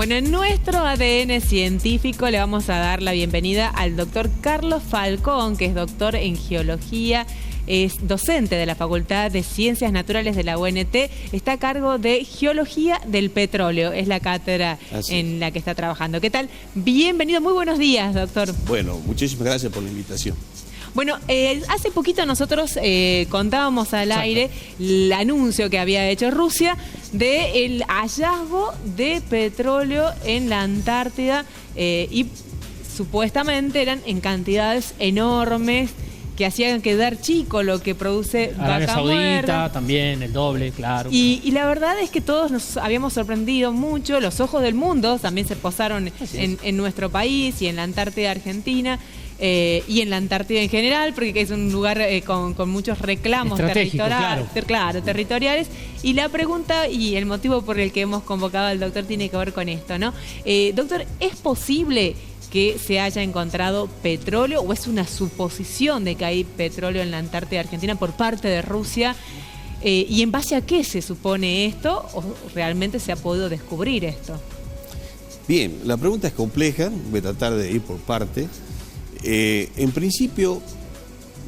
Bueno, en nuestro ADN científico le vamos a dar la bienvenida al doctor Carlos Falcón, que es doctor en geología, es docente de la Facultad de Ciencias Naturales de la UNT, está a cargo de Geología del Petróleo, es la cátedra en la que está trabajando. ¿Qué tal? Bienvenido, muy buenos días, doctor. Bueno, muchísimas gracias por la invitación. Bueno, hace poquito nosotros contábamos al aire el anuncio que había hecho Rusia del hallazgo de petróleo en la Antártida y supuestamente eran en cantidades enormes que hacían quedar chico lo que produce Arabia vaca Saudita, muerta. también el doble, claro. Y la verdad es que todos nos habíamos sorprendido mucho, los ojos del mundo también se posaron en nuestro país y en la Antártida Argentina. Y en la Antártida en general, porque es un lugar con muchos reclamos territoriales. Y la pregunta y el motivo por el que hemos convocado al doctor tiene que ver con esto, ¿no? Doctor, ¿es posible que se haya encontrado petróleo o es una suposición de que hay petróleo en la Antártida Argentina por parte de Rusia? ¿Y en base a qué se supone esto o realmente se ha podido descubrir esto? Bien, la pregunta es compleja, voy a tratar de ir por parte. En principio,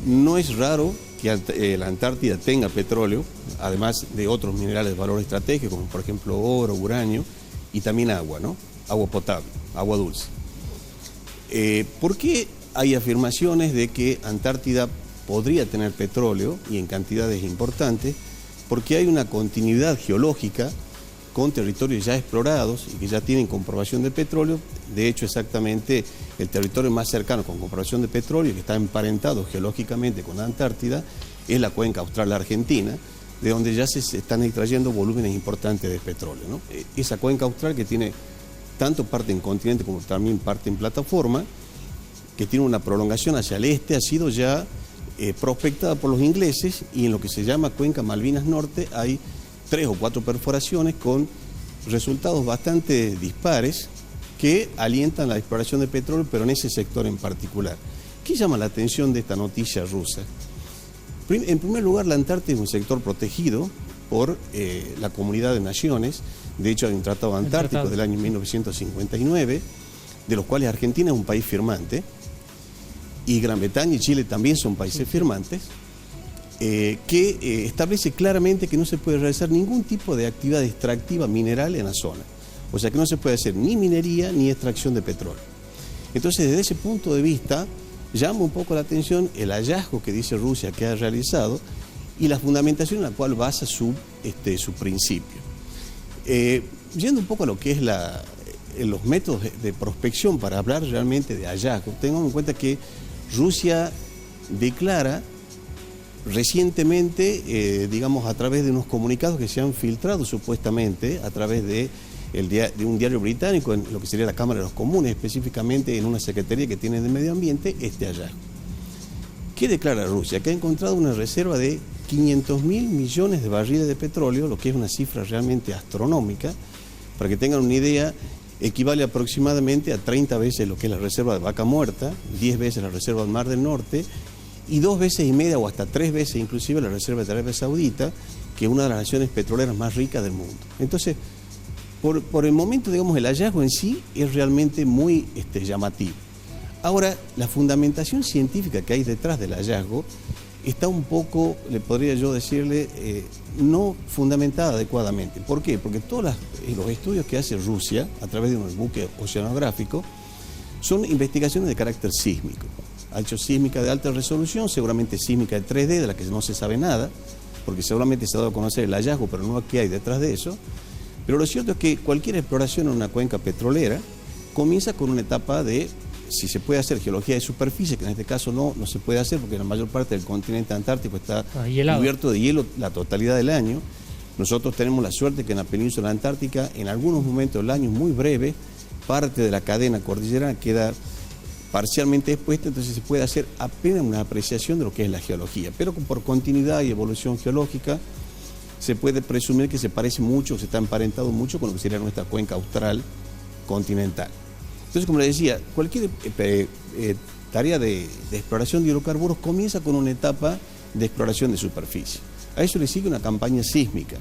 no es raro que la Antártida tenga petróleo, además de otros minerales de valor estratégico, como por ejemplo oro, uranio y también agua, ¿no? Agua potable, agua dulce. ¿Por qué hay afirmaciones de que Antártida podría tener petróleo y en cantidades importantes? Porque hay una continuidad geológica con territorios ya explorados y que ya tienen comprobación de petróleo. De hecho, exactamente el territorio más cercano con comprobación de petróleo, que está emparentado geológicamente con la Antártida, es la cuenca austral argentina, de donde ya se están extrayendo volúmenes importantes de petróleo, ¿no? Esa cuenca austral que tiene tanto parte en continente como también parte en plataforma, que tiene una prolongación hacia el este, ha sido ya prospectada por los ingleses, y en lo que se llama cuenca Malvinas Norte hay 3 o 4 perforaciones con resultados bastante dispares que alientan la exploración de petróleo, pero en ese sector en particular. ¿Qué llama la atención de esta noticia rusa? En primer lugar, la Antártida es un sector protegido por la Comunidad de Naciones. De hecho, hay un tratado antártico del año 1959, de los cuales Argentina es un país firmante, y Gran Bretaña y Chile también son países firmantes, que establece claramente que no se puede realizar ningún tipo de actividad extractiva mineral en la zona. O sea que no se puede hacer ni minería ni extracción de petróleo. Entonces, desde ese punto de vista, llama un poco la atención el hallazgo que dice Rusia que ha realizado y la fundamentación en la cual basa su principio. Yendo un poco a lo que es los métodos de prospección para hablar realmente de hallazgo, tengamos en cuenta que Rusia declara recientemente, digamos, a través de unos comunicados que se han filtrado supuestamente a través de un diario británico, en lo que sería la Cámara de los Comunes, específicamente en una secretaría que tiene de Medio Ambiente, este hallazgo. ¿Qué declara Rusia? Que ha encontrado una reserva de 500.000 millones de barriles de petróleo, lo que es una cifra realmente astronómica. Para que tengan una idea, equivale aproximadamente a 30 veces lo que es la reserva de Vaca Muerta, 10 veces la reserva del Mar del Norte, y 2,5 veces o hasta 3 veces inclusive la reserva de Arabia Saudita, que es una de las naciones petroleras más ricas del mundo. Entonces, por el momento, digamos, el hallazgo en sí es realmente muy llamativo. Ahora, la fundamentación científica que hay detrás del hallazgo está un poco, le podría yo decirle, no fundamentada adecuadamente. ¿Por qué? Porque todos los estudios que hace Rusia a través de un buque oceanográfico son investigaciones de carácter sísmico. Ha hecho sísmica de alta resolución, seguramente sísmica de 3D, de la que no se sabe nada, porque seguramente se ha dado a conocer el hallazgo, pero no qué hay detrás de eso. Pero lo cierto es que cualquier exploración en una cuenca petrolera comienza con una etapa de, si se puede hacer geología de superficie, que en este caso no se puede hacer porque la mayor parte del continente antártico está cubierto de hielo la totalidad del año. Nosotros tenemos la suerte que en la península antártica, en algunos momentos del año muy breve, parte de la cadena cordillerana queda parcialmente expuesta, entonces se puede hacer apenas una apreciación de lo que es la geología, pero por continuidad y evolución geológica se puede presumir que se parece mucho, se está emparentado mucho con lo que sería nuestra cuenca austral continental. Entonces, como les decía, cualquier tarea de exploración de hidrocarburos comienza con una etapa de exploración de superficie. A eso le sigue una campaña sísmica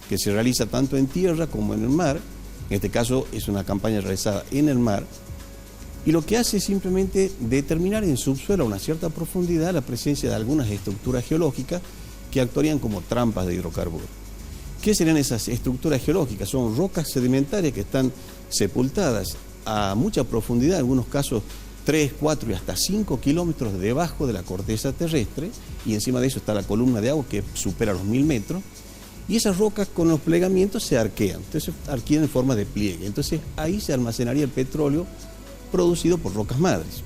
que se realiza tanto en tierra como en el mar, En este caso es una campaña realizada en el mar, y lo que hace es simplemente determinar en subsuelo a una cierta profundidad la presencia de algunas estructuras geológicas que actuarían como trampas de hidrocarburos. ¿Qué serían esas estructuras geológicas? Son rocas sedimentarias que están sepultadas a mucha profundidad, en algunos casos 3, 4 y hasta 5 kilómetros debajo de la corteza terrestre, y encima de eso está la columna de agua que supera los 1000 metros, y esas rocas con los plegamientos se arquean, entonces arquean en forma de pliegue. Entonces ahí se almacenaría el petróleo producido por rocas madres.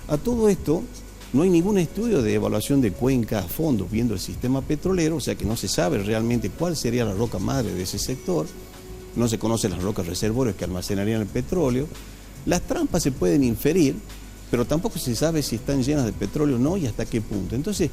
A todo esto no hay ningún estudio de evaluación de cuenca a fondo viendo el sistema petrolero, o sea que no se sabe realmente cuál sería la roca madre de ese sector, no se conocen las rocas reservorias que almacenarían el petróleo. Las trampas se pueden inferir, pero tampoco se sabe si están llenas de petróleo o no y hasta qué punto. Entonces,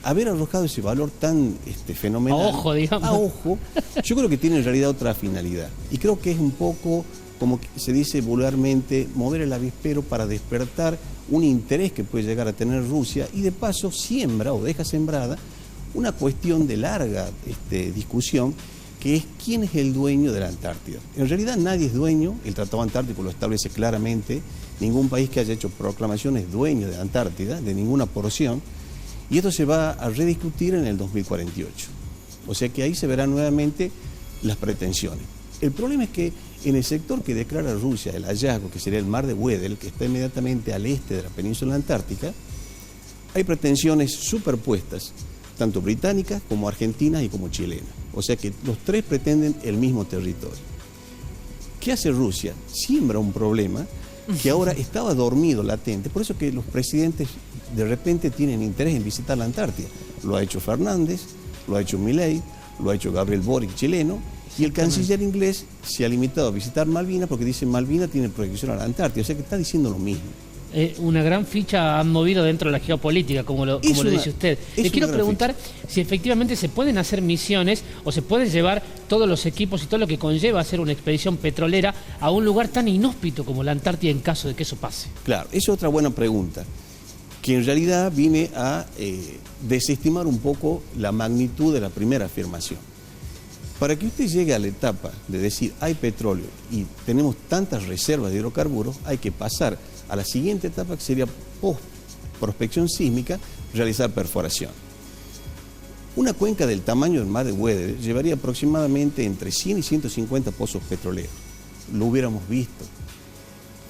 haber arrojado ese valor tan fenomenal, a ojo, digamos, a ojo, yo creo que tiene en realidad otra finalidad. Y creo que es un poco, como se dice vulgarmente, mover el avispero para despertar un interés que puede llegar a tener Rusia, y de paso siembra o deja sembrada una cuestión de larga discusión, que es quién es el dueño de la Antártida. En realidad nadie es dueño, el Tratado Antártico lo establece claramente, ningún país que haya hecho proclamación es dueño de la Antártida, de ninguna porción, y esto se va a rediscutir en el 2048. O sea que ahí se verán nuevamente las pretensiones. El problema es que en el sector que declara Rusia el hallazgo, que sería el mar de Weddell, que está inmediatamente al este de la península antártica, hay pretensiones superpuestas, tanto británicas como argentinas y como chilenas. O sea que los tres pretenden el mismo territorio. ¿Qué hace Rusia? Siembra un problema que ahora estaba dormido, latente. Por eso que los presidentes de repente tienen interés en visitar la Antártida. Lo ha hecho Fernández, lo ha hecho Milei, lo ha hecho Gabriel Boric, chileno, y el canciller inglés se ha limitado a visitar Malvinas porque dice Malvinas tiene proyección a la Antártida. O sea que está diciendo lo mismo. Una gran ficha han movido dentro de la geopolítica, como lo dice usted. Le quiero preguntar si efectivamente se pueden hacer misiones o se pueden llevar todos los equipos y todo lo que conlleva hacer una expedición petrolera a un lugar tan inhóspito como la Antártida en caso de que eso pase. Claro, esa es otra buena pregunta, que en realidad viene a desestimar un poco la magnitud de la primera afirmación. Para que usted llegue a la etapa de decir hay petróleo y tenemos tantas reservas de hidrocarburos, hay que pasar a la siguiente etapa, que sería post-prospección sísmica, realizar perforación. Una cuenca del tamaño del mar de Weddell llevaría aproximadamente entre 100 y 150 pozos petroleros. Lo hubiéramos visto.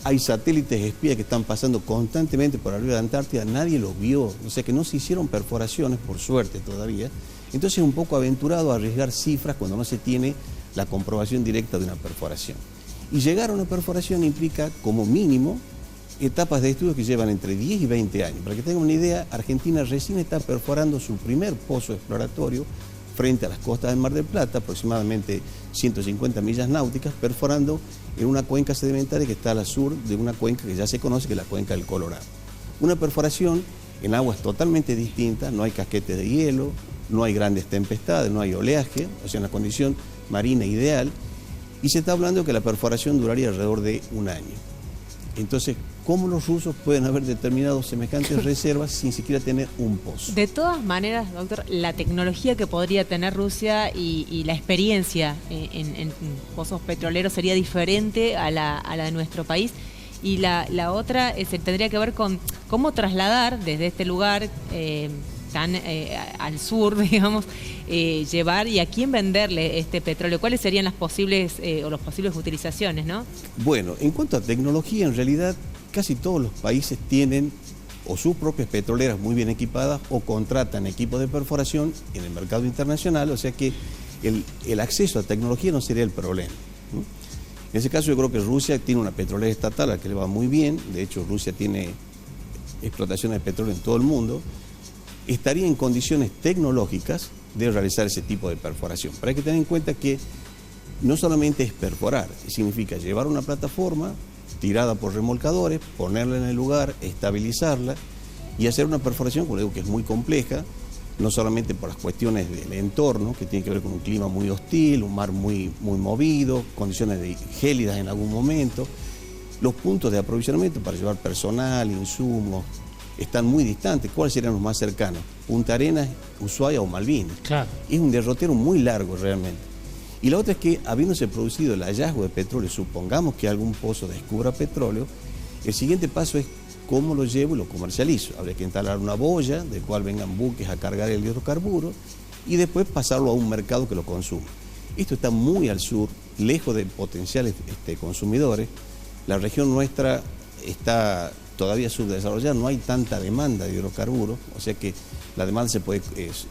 Hay satélites espías que están pasando constantemente por arriba de la Antártida, nadie los vio, o sea que no se hicieron perforaciones, por suerte todavía. Entonces es un poco aventurado arriesgar cifras cuando no se tiene la comprobación directa de una perforación. Y llegar a una perforación implica, como mínimo, etapas de estudio que llevan entre 10 y 20 años. Para que tengan una idea, Argentina recién está perforando su primer pozo exploratorio frente a las costas del Mar del Plata, aproximadamente 150 millas náuticas, perforando en una cuenca sedimentaria que está al sur de una cuenca que ya se conoce, que es la cuenca del Colorado. Una perforación en aguas totalmente distintas, no hay casquetes de hielo, no hay grandes tempestades, no hay oleaje, o sea, una condición marina ideal, y se está hablando que la perforación duraría alrededor de un año. Entonces, ¿cómo los rusos pueden haber determinado semejantes reservas sin siquiera tener un pozo? De todas maneras, doctor, la tecnología que podría tener Rusia y la experiencia en pozos petroleros sería diferente a la de nuestro país. Y la otra se tendría que ver con cómo trasladar desde este lugar tan al sur, digamos, llevar y a quién venderle este petróleo. ¿Cuáles serían las posibles o las posibles utilizaciones, no? Bueno, en cuanto a tecnología, en realidad casi todos los países tienen o sus propias petroleras muy bien equipadas o contratan equipos de perforación en el mercado internacional, o sea que el acceso a tecnología no sería el problema, ¿no? En ese caso yo creo que Rusia tiene una petrolera estatal a la que le va muy bien, de hecho Rusia tiene explotaciones de petróleo en todo el mundo, estaría en condiciones tecnológicas de realizar ese tipo de perforación. Pero hay que tener en cuenta que no solamente es perforar, significa llevar una plataforma tirada por remolcadores, ponerla en el lugar, estabilizarla y hacer una perforación, como digo, que es muy compleja, no solamente por las cuestiones del entorno, que tiene que ver con un clima muy hostil, un mar muy movido, condiciones gélidas en algún momento. Los puntos de aprovisionamiento para llevar personal, insumos, están muy distantes. ¿Cuáles serían los más cercanos? Punta Arenas, Ushuaia o Malvinas. Claro. Es un derrotero muy largo realmente. Y la otra es que, habiéndose producido el hallazgo de petróleo, supongamos que algún pozo descubra petróleo, el siguiente paso es cómo lo llevo y lo comercializo. Habría que instalar una boya del cual vengan buques a cargar el hidrocarburo y después pasarlo a un mercado que lo consuma. Esto está muy al sur, lejos de potenciales consumidores. La región nuestra está todavía subdesarrollada, no hay tanta demanda de hidrocarburos, o sea que la demanda se puede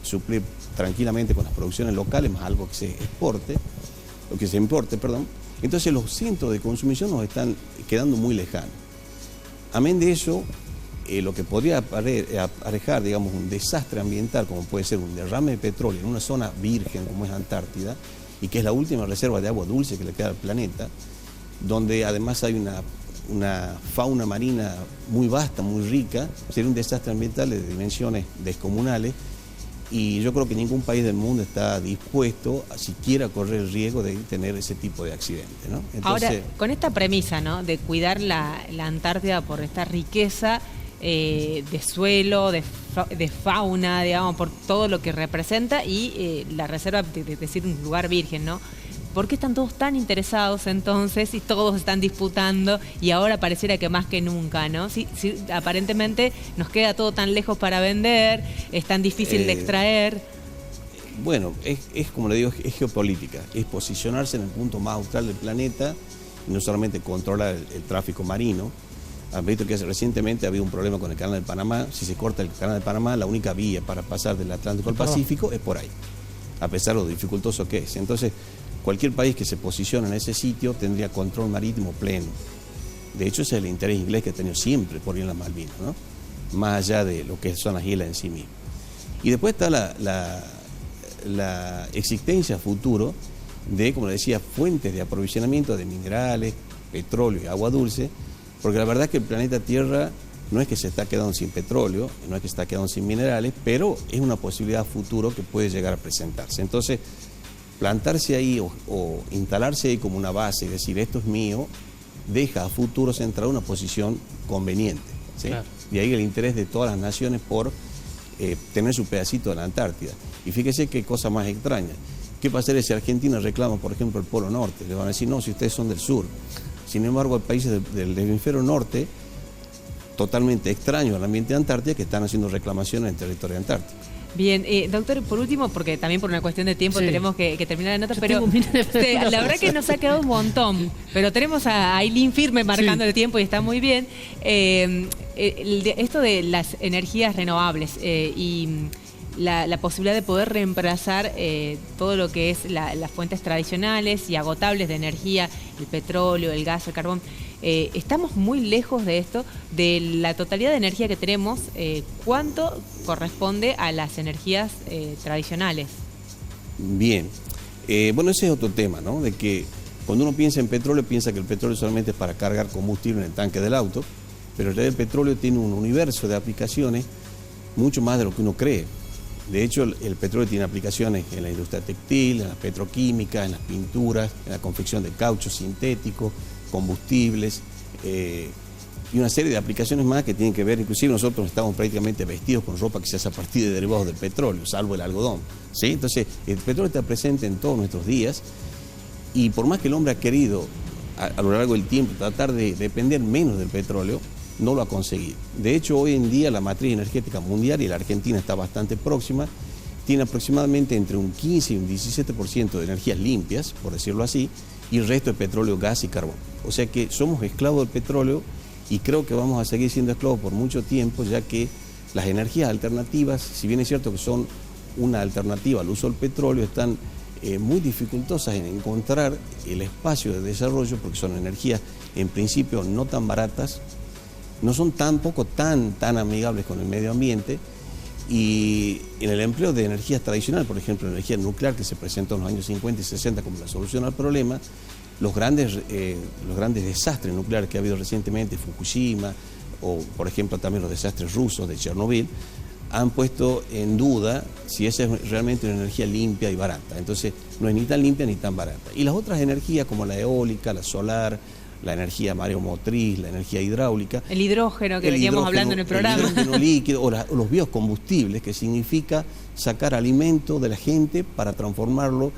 suplir tranquilamente con las producciones locales, más algo que se exporte, o que se importe, perdón. Entonces los centros de consumición nos están quedando muy lejanos. Amén de eso, lo que podría aparejar, digamos, un desastre ambiental, como puede ser un derrame de petróleo en una zona virgen como es Antártida, y que es la última reserva de agua dulce que le queda al planeta, donde además hay una fauna marina muy vasta, muy rica, sería un desastre ambiental de dimensiones descomunales, y yo creo que ningún país del mundo está dispuesto a siquiera correr el riesgo de tener ese tipo de accidente, ¿no? Entonces, ahora, con esta premisa, ¿no?, de cuidar la Antártida por esta riqueza de suelo, de fauna, digamos, por todo lo que representa, y la reserva, de decir, un lugar virgen, ¿no? ¿Por qué están todos tan interesados entonces y todos están disputando y ahora pareciera que más que nunca, ¿no? Sí, aparentemente nos queda todo tan lejos para vender, es tan difícil de extraer. Bueno, es como le digo, es geopolítica, es posicionarse en el punto más austral del planeta y no solamente controlar el tráfico marino. Han visto que recientemente ha habido un problema con el Canal de Panamá. Si se corta el Canal de Panamá, la única vía para pasar del Atlántico al Pacífico es por ahí, a pesar de lo dificultoso que es. Entonces, cualquier país que se posicione en ese sitio tendría control marítimo pleno. De hecho, ese es el interés inglés que ha tenido siempre por ir en las Malvinas, ¿no? Más allá de lo que son las islas en sí mismas. Y después está la existencia a futuro de, como le decía, fuentes de aprovisionamiento de minerales, petróleo y agua dulce, porque la verdad es que el planeta Tierra no es que se está quedando sin petróleo, no es que se está quedando sin minerales, pero es una posibilidad a futuro que puede llegar a presentarse. Entonces, plantarse ahí o instalarse ahí como una base y decir esto es mío, deja a futuro centrado una posición conveniente, ¿sí? Claro. Y ahí el interés de todas las naciones por tener su pedacito de la Antártida. Y fíjese qué cosa más extraña. ¿Qué pasaría si Argentina reclama, por ejemplo, el Polo Norte? Le van a decir, no, si ustedes son del sur. Sin embargo, hay países del hemisferio norte, totalmente extraños al ambiente de Antártida, que están haciendo reclamaciones en el territorio antártico. Bien, doctor, por último, porque también por una cuestión de tiempo tenemos que terminar la nota, pero la verdad que nos ha quedado un montón, pero tenemos a Ailín firme marcando el tiempo y está muy bien. Esto de las energías renovables y la posibilidad de poder reemplazar todo lo que es las fuentes tradicionales y agotables de energía, el petróleo, el gas, el carbón. Estamos muy lejos de esto, de la totalidad de energía que tenemos. ¿Cuánto corresponde a las energías tradicionales? Bien, bueno, ese es otro tema, ¿no? De que cuando uno piensa en petróleo, piensa que el petróleo solamente es para cargar combustible en el tanque del auto, pero en realidad el petróleo tiene un universo de aplicaciones mucho más de lo que uno cree. De hecho, el petróleo tiene aplicaciones en la industria textil, en la petroquímica, en las pinturas, en la confección de caucho sintético, combustibles y una serie de aplicaciones más que tienen que ver, inclusive nosotros estamos prácticamente vestidos con ropa que se hace a partir de derivados del petróleo, salvo el algodón, ¿sí? Entonces, el petróleo está presente en todos nuestros días y por más que el hombre ha querido a lo largo del tiempo tratar de depender menos del petróleo, no lo ha conseguido. De hecho, hoy en día la matriz energética mundial, y la Argentina está bastante próxima, tiene aproximadamente entre un 15 y un 17% de energías limpias, por decirlo así, y el resto de petróleo, gas y carbón. O sea que somos esclavos del petróleo y creo que vamos a seguir siendo esclavos por mucho tiempo, ya que las energías alternativas, si bien es cierto que son una alternativa al uso del petróleo, están muy dificultosas en encontrar el espacio de desarrollo, porque son energías en principio no tan baratas, no son tampoco tan amigables con el medio ambiente, y en el empleo de energías tradicionales, por ejemplo, energía nuclear que se presentó en los años 50 y 60 como la solución al problema, los grandes desastres nucleares que ha habido recientemente, Fukushima, o por ejemplo también los desastres rusos de Chernobyl, han puesto en duda si esa es realmente una energía limpia y barata. Entonces no es ni tan limpia ni tan barata. Y las otras energías como la eólica, la solar, la energía mareomotriz, la energía hidráulica. El hidrógeno que veníamos hablando en el programa. El hidrógeno líquido o los biocombustibles, que significa sacar alimento de la gente para transformarlo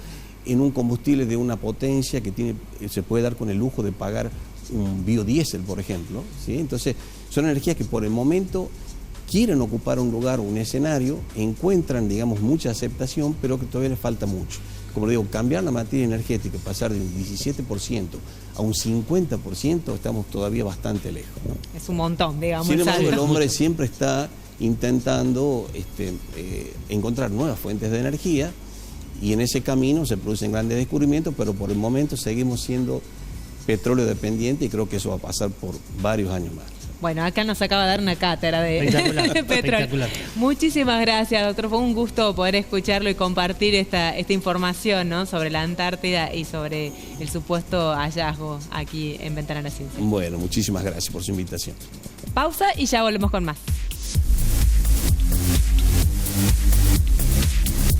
en un combustible de una potencia que se puede dar con el lujo de pagar un biodiesel, por ejemplo, ¿sí? Entonces, son energías que por el momento quieren ocupar un lugar o un escenario, encuentran, digamos, mucha aceptación, pero que todavía les falta mucho. Como le digo, cambiar la materia energética, pasar de un 17% a un 50%, estamos todavía bastante lejos, ¿no? Es un montón, digamos. Sin embargo, el hombre siempre está intentando encontrar nuevas fuentes de energía, y en ese camino se producen grandes descubrimientos, pero por el momento seguimos siendo petróleo dependiente, y creo que eso va a pasar por varios años más. Bueno, acá nos acaba de dar una cátedra de petróleo. Espectacular. Muchísimas gracias, doctor. Fue un gusto poder escucharlo y compartir esta información, ¿no?, sobre la Antártida y sobre el supuesto hallazgo aquí en Ventana a la Ciencia. Bueno, muchísimas gracias por su invitación. Pausa y ya volvemos con más.